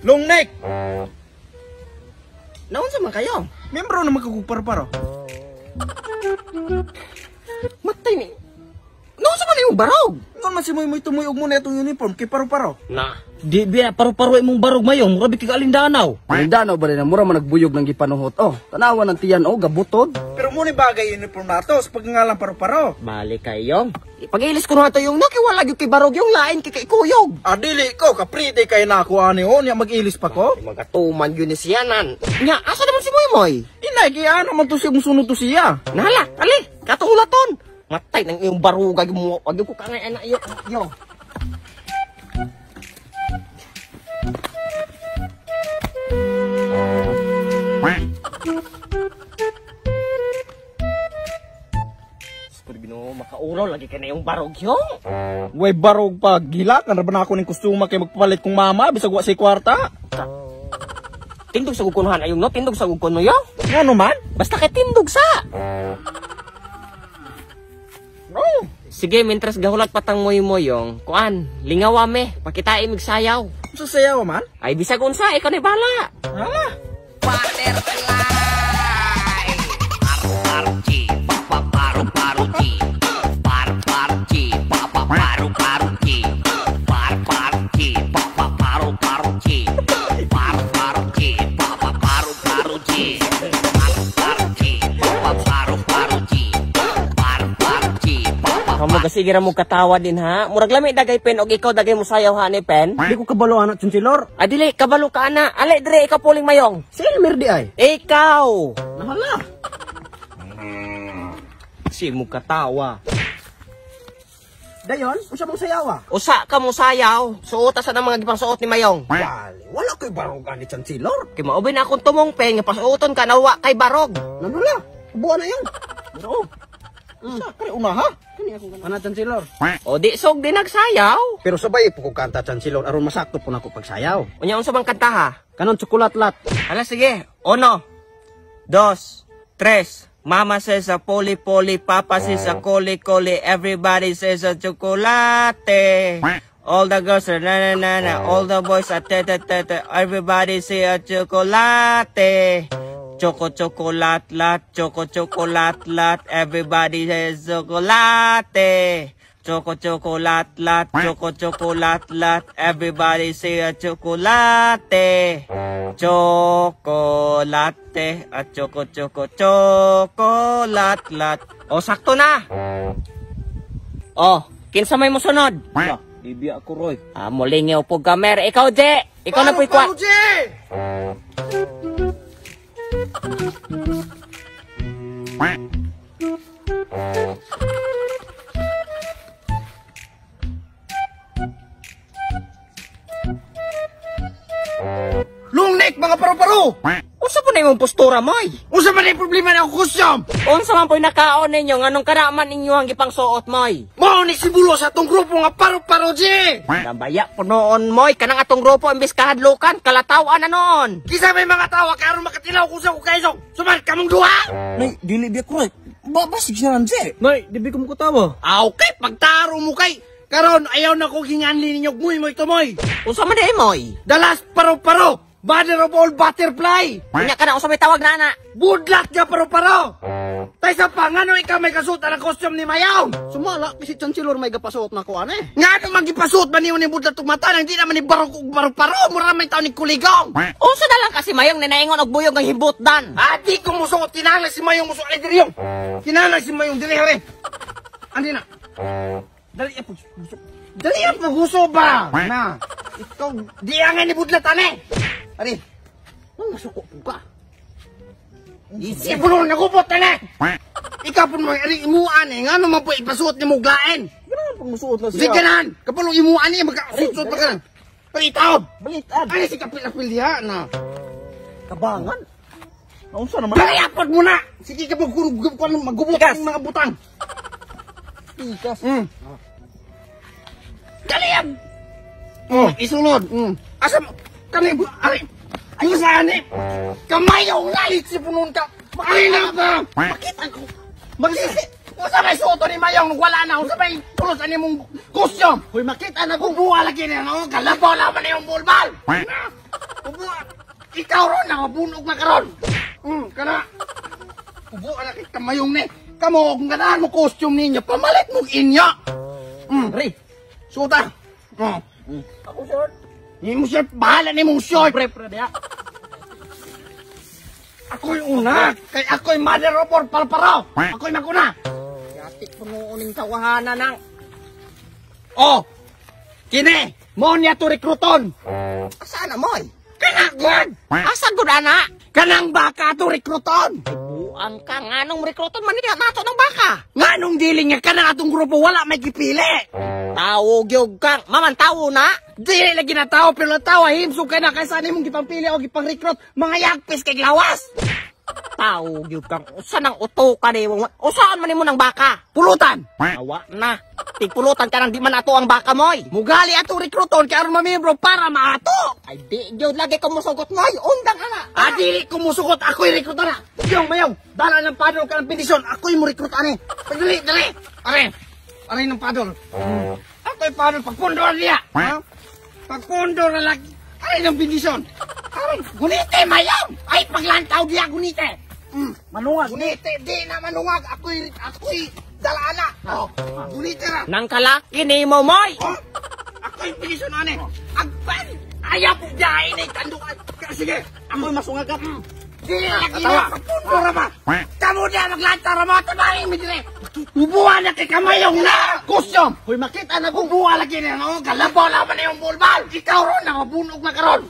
Lungnek! Naon sa man kayo? Membro na magkakuparo-paro. Matay ni. Naon sa man yung barog? Ngon man si Moy tumuyog mo na itong uniform kay paro-paro. Na, di biya paru-paro imong barog mayong, murabi kag alindanaw. Alindanaw ba rin na mura man nagbuyog ng gipanuhot. Oh, tanawan ng tiyan oh, gabutod. Pero mo ni bagay uniform nato sa pagngalang paro-paro. Balik kayong. Pag-ilis ko na ito yung nakiwala yung kay barog yung lain kay kuyog. Dili ko, kapride kay na ako ani o, niya mag-ilis pa ko. Magatuman yun ni siyanan. Nya, asa naman si Moy? Inay, kaya naman to siya musunod to siya. Nala, ali, katulaton. Matay ng iyong barugay mo. Wag ko kangay na iyo. Yo. Pwede bino makauraw lagi ka na yung barog yung. Way barog pa, gila, kan ba na ako ng kusuma kay magpapalit kong mama, bisag wa si kwarta. Tindog sa gukunuhan ayong no, tindog sa gukuno yung. Nga naman? Basta kay tindog sa. Oh. Sige, mentras gahulat patang moy-moyong. Kuan, lingawa me, pakitai migsayaw. Sa sayaw man? Ay bisag unsa, ikaw ni bala. Hala. Butterfly. Paru-paru-chi, paru-paru-chi. Paru-paru-chi, paru-paru-chi. Paru-paru-chi, paru-paru-chi. Paru-paru-chi, paru-paru-chi. Kamu kasi gira mo katawa din ha. Murag lami dagay pen og ikaw dagay mo sayaw ha ni pen. Di ko kabalo anak Chunchilor. Ah dili kabalo ka ana. Ali dire ikaw puling mayong. Si Elmer di ay. Ikaw. Nahala. Si mo katawa. Dayon, unsa mong sayawa? Usa ka mo sayaw. Suota sa mga gipang suot ni mayong. Wala ko'y barog ani Chunchilor. Kay maubay na akong tumong pen nga pasuoton ka nawa kay barog. Nanula. Buwan na yan. Pero, sa kay una ha? Ana Chunchilor. O di sog din nagsayaw. Pero sabay po ko kanta Chunchilor aron masakto po nako pagsayaw. Unya unsa bang kanta ha? Kanon tsukulat-lat. Hala sige. 1, 2, 3. Mama says a poli poli, Papa says a coli coli, everybody says a chocolate. All the girls are na na na na, all the boys are te te te te, everybody say a chocolate. Choco chocolate lat, choco chocolate lat, everybody says chocolate. Choco chocolate lat, choco chocolate lat, everybody say a chocolate. Chocolate at choco choco chocolate lat. O sakto na. O, kinsa may mosunod? Bibi ako Roy. Mulingaw po gamer. Ikaw Je. Ikaw na po'y kwa. Lungnek mga paro-paro. Unsa po na imong postura moy? Unsa man ang problema na ako kusyam? Unsa man po'y nakaon ninyo nganong karaman ninyo ang gipang suot moy? Mao ni sibulo sa atong grupo nga paro-paro je. Nabaya po noon moy kanang atong grupo imbis kahadlukan kalatawan na noon. Kisa may mga tawa karon makatilaw ko sa ko kayo. Suman kamong duha. Nay, dili biya ko Roy. Babasig siya nanje. Nay, di ko mo katawa. Okay, pagtaro mo kay. Karon ayaw na ko ginganli ninyo muy moy tumoy. Unsa man di moy? The last paro-paro. Mother of all butterfly. Unya ka na unsa may tawag na ana? Budlat nga paro-paro. Tay sa pangano ikaw may kasuot ang costume ni Mayaw. Sumala kasi Chunchilor may gapasuot na ko ane. Nga naman gipasuot ba niyo ni budlat ug mata nang di naman ni barok ug paro-paro. Mura may taon ni kuligong. Unsa na lang kasi mayong ninaingon og buyog ang hibutdan. Di ko musuot kinahanglan si Mayong musuot ay diri yung. Kinahanglan si Mayong diri hore. Andi na. Dali po. Dali po gusto ba? Na. Ikaw di angay ni budlat ane. Ari. Nang masuko po ka. Isipulong na kupot na. Ikaw po mo ari imuan nga naman po ipasuot ni mo glaen. Ganahan pang musuot na Sige siya. ganahan. Kapalo imuan niya magkasuot pa ka. Palitaw. Balitan. Ay si kapil-apil diha na. Kabangan. Unsa naman? Daliapod mo na. Sige ka magurugub ko magubot ang mga butang. Tikas. Daliap. Oh, isulod. Asa kani ari. Ay, saan eh? Kamayong lalit si punon ka. Makina ka. Makita ko. Magsisi. Kung sabay suoto ni Mayong, wala na. Kung sabay tulos ani mong kusyom. Hoy, makita na kung buwa lagi na. No? Kalabaw naman na yung bulbal. Ubuwa. Ikaw ron, nakabunog na karon. Kana. Ubuwa na kay Kamayong ni. Kamo, kung ganaan mo costume ninyo, pamalit mo inyo. Re, suota. Ako short. Hindi mo short, bahala ni mong short. Pre, diya. Ako'y una, kay ako'y mother of all palparaw. Ako'y maguna. Yatik po nooning tawahanan ng... Oh, kini, mo niya to rekruton. Saan na mo eh? Kanagod! Asa gud ana? Kanang baka to rekruton. Buang ka, nganong rekruton man niya nato ng baka? Nganong dili nga kanang atong grupo wala may gipili. Tawo gyud kang, maman tawo na? Dili lagi na tawo pero tawo himsog ka na kaysa nimong gipampili o gipang-recruit mga yagpis kay lawas. Tawo gyud kang, usa nang uto ka nimo? Usaan man nimo ng baka? Pulutan. Awa na. Tigpulutan ka nang di man ato ang baka moy. Mugali ato rekruton kay aron mamembro para maato. Ay di gyud lagi ko musugot moy, undang ana. Dili ko musugot, ako'y rekruton na. Mayong, dala ng padol ka ng pendisyon, ako'y mo rekrutan ni. Dali. Are ng padol. Ako'y padol pagpundor niya. Pagpundor na lagi. Are ng pendisyon. Are, gunite Mayong. Ay paglantaw diya gunite. Manungag. Gunite, di na manungag. Ako'y dalaana. Gunite na. Nang kalaki ni mo, moy! Ako'y pendisyon ane. Agpan! Ayaw po dahil ay kandukan. Sige, ako'y masungag ka. Dili lagi na. Pagpundor ba? Kamu diya maglantaw mo. Tabahin mo dire. Ubuha na kay Kamayong na! Kusyom! Hoy, makita na kung buha lagi na, no? Kalabaw naman na yung bulbal! Ikaw ron, nakabunog na karon!